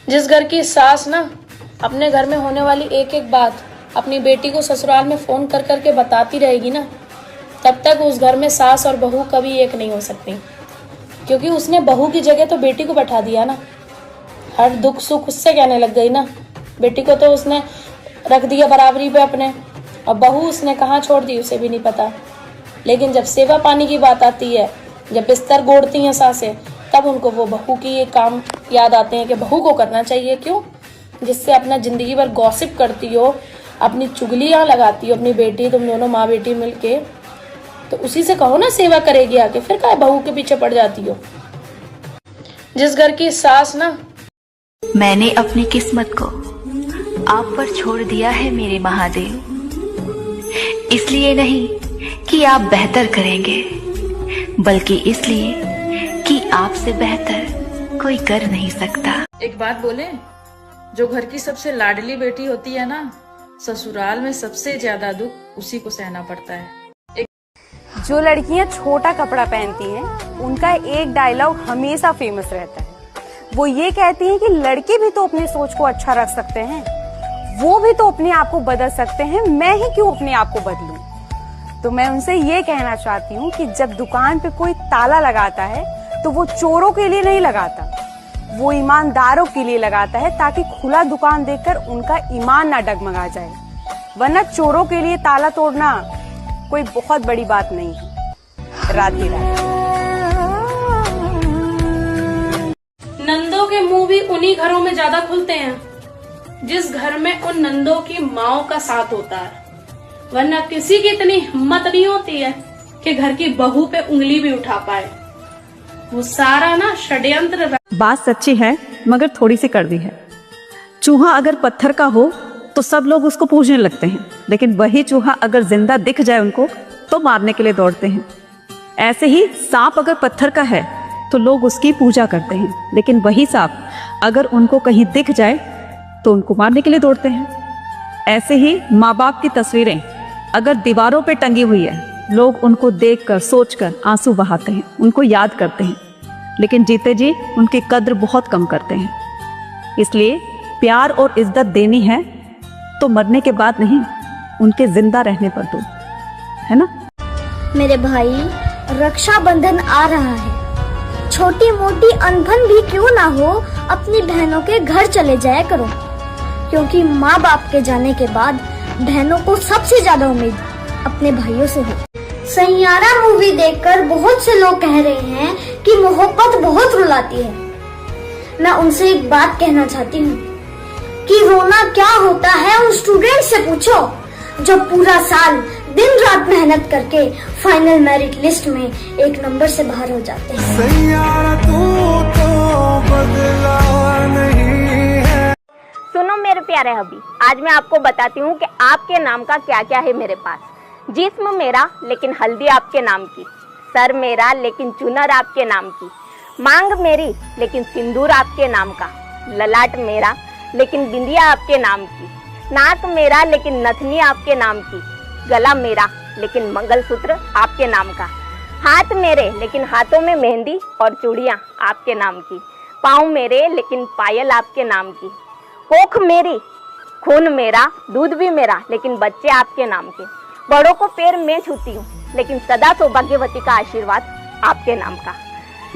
जिस घर की सास ना अपने घर में होने वाली एक एक बात अपनी बेटी को ससुराल में फोन कर करके बताती रहेगी ना, तब तक उस घर में सास और बहू कभी एक नहीं हो सकती, क्योंकि उसने बहू की जगह तो बेटी को बैठा दिया ना। हर दुख सुख उससे कहने लग गई ना। बेटी को तो उसने रख दिया बराबरी पे अपने, और बहू उसने कहाँ छोड़ दी उसे भी नहीं पता। लेकिन जब सेवा पानी की बात आती है, जब बिस्तर गोड़ती हैं सासें, तब उनको वो बहू की ये काम याद आते हैं कि बहू को करना चाहिए। क्यों? जिससे अपना जिंदगी भर गॉसिप करती हो, अपनी चुगलियाँ लगाती हो अपनी बेटी, तुम दोनों माँ बेटी मिलके, तो उसी से कहो ना सेवा करेगी आके, फिर क्या बहू के पीछे पड़ जाती हो। जिस घर की सास ना। मैंने अपनी किस्मत को आप पर छोड़ दिया है मेरे महादेव, इसलिए नहीं कि आप बेहतर करेंगे, बल्कि इसलिए कि आपसे बेहतर कोई कर नहीं सकता। एक बात बोले, जो घर की सबसे लाडली बेटी होती है ना, ससुराल में सबसे ज्यादा दुख उसी को सहना पड़ता है। जो लड़कियां छोटा कपड़ा पहनती हैं, उनका एक डायलॉग हमेशा फेमस रहता है। वो ये कहती हैं कि लड़के भी तो अपनी सोच को अच्छा रख सकते हैं, वो भी तो अपने आप को बदल सकते हैं, मैं ही क्यों अपने आप को बदलूं। तो मैं उनसे ये कहना चाहती हूँ कि जब दुकान पे कोई ताला लगाता है तो वो चोरों के लिए नहीं लगाता, वो ईमानदारों के लिए लगाता है, ताकि खुला दुकान देखकर उनका ईमान ना डगमगा जाए। वरना चोरों के लिए ताला तोड़ना कोई बहुत बड़ी बात नहीं है। राधे राधे। नंदों के मुंह भी उन्हीं घरों में ज्यादा खुलते हैं जिस घर में उन नंदों की माओ का साथ होता है। वरना किसी की इतनी हिम्मत नहीं होती है कि घर की बहू पे उंगली भी उठा पाए। वो सारा ना षड्यंत्र। बात सच्ची है, मगर थोड़ी सी कड़वी है। चूहा अगर पत्थर का हो तो सब लोग उसको पूजने लगते हैं, लेकिन वही चूहा अगर जिंदा दिख जाए उनको तो मारने के लिए दौड़ते हैं। ऐसे ही सांप अगर पत्थर का है तो लोग उसकी पूजा करते हैं, लेकिन वही सांप अगर उनको कहीं दिख जाए तो उनको मारने के लिए दौड़ते हैं। ऐसे ही माँ बाप की तस्वीरें अगर दीवारों पे टंगी हुई है, लोग उनको देखकर सोचकर आंसू बहाते हैं, उनको याद करते हैं, लेकिन जीते जी उनकी कद्र बहुत कम करते हैं। इसलिए प्यार और इज्जत देनी है तो मरने के बाद नहीं, उनके जिंदा रहने पर दो, है ना। मेरे भाई, रक्षाबंधन आ रहा है। छोटी मोटी अनबन भी क्यों ना हो, अपनी बहनों के घर चले जाया करो, क्योंकि माँ बाप के जाने के बाद बहनों को सबसे ज्यादा उम्मीद अपने भाइयों से हो। सैयारा मूवी देखकर बहुत से लोग कह रहे हैं कि मोहब्बत बहुत रुलाती है। मैं उनसे एक बात कहना चाहती हूँ कि रोना क्या होता है उन स्टूडेंट से पूछो जो पूरा साल दिन रात मेहनत करके फाइनल मेरिट लिस्ट में 1 नंबर से बाहर हो जाते हैं। सैयारा तू तो बदला नहीं है। सुनो मेरे प्यारे हबी, आज मैं आपको बताती हूँ कि आपके नाम का क्या क्या है मेरे पास। जिस्म मेरा लेकिन हल्दी आपके नाम की, सर मेरा लेकिन चुनर आपके नाम की, मांग मेरी लेकिन सिंदूर आपके नाम का, ललाट मेरा लेकिन बिंदिया आपके नाम की, नाक मेरा लेकिन नथनी आपके नाम की, गला मेरा लेकिन मंगलसूत्र आपके नाम का, हाथ मेरे लेकिन हाथों में मेहंदी और चूड़ियाँ आपके नाम की, पाँव मेरे लेकिन पायल आपके नाम की, कोख मेरी, खून मेरा, दूध भी मेरा लेकिन बच्चे आपके नाम के, बड़ों को पैर मैं छूती हूँ लेकिन सदा सौभाग्यवती का आशीर्वाद आपके नाम का,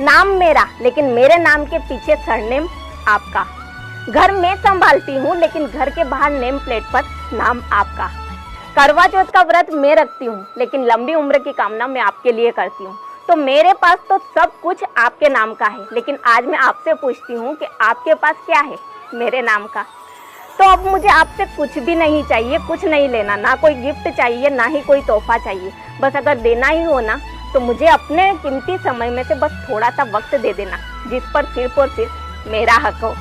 नाम मेरा लेकिन मेरे नाम के पीछे सरनेम आपका, घर मैं संभालती हूँ लेकिन घर के बाहर नेम प्लेट पर नाम आपका, करवा चौथ का व्रत मैं रखती हूँ लेकिन लंबी उम्र की कामना मैं आपके लिए करती हूँ। तो मेरे पास तो सब कुछ आपके नाम का है, लेकिन आज मैं आपसे पूछती हूँ कि आपके पास क्या है मेरे नाम का। तो अब मुझे आपसे कुछ भी नहीं चाहिए, कुछ नहीं लेना, ना कोई गिफ्ट चाहिए ना ही कोई तोहफा चाहिए। बस अगर देना ही हो ना तो मुझे अपने कीमती समय में से बस थोड़ा सा वक्त दे देना, जिस पर सिर्फ और सिर्फ मेरा हक हो।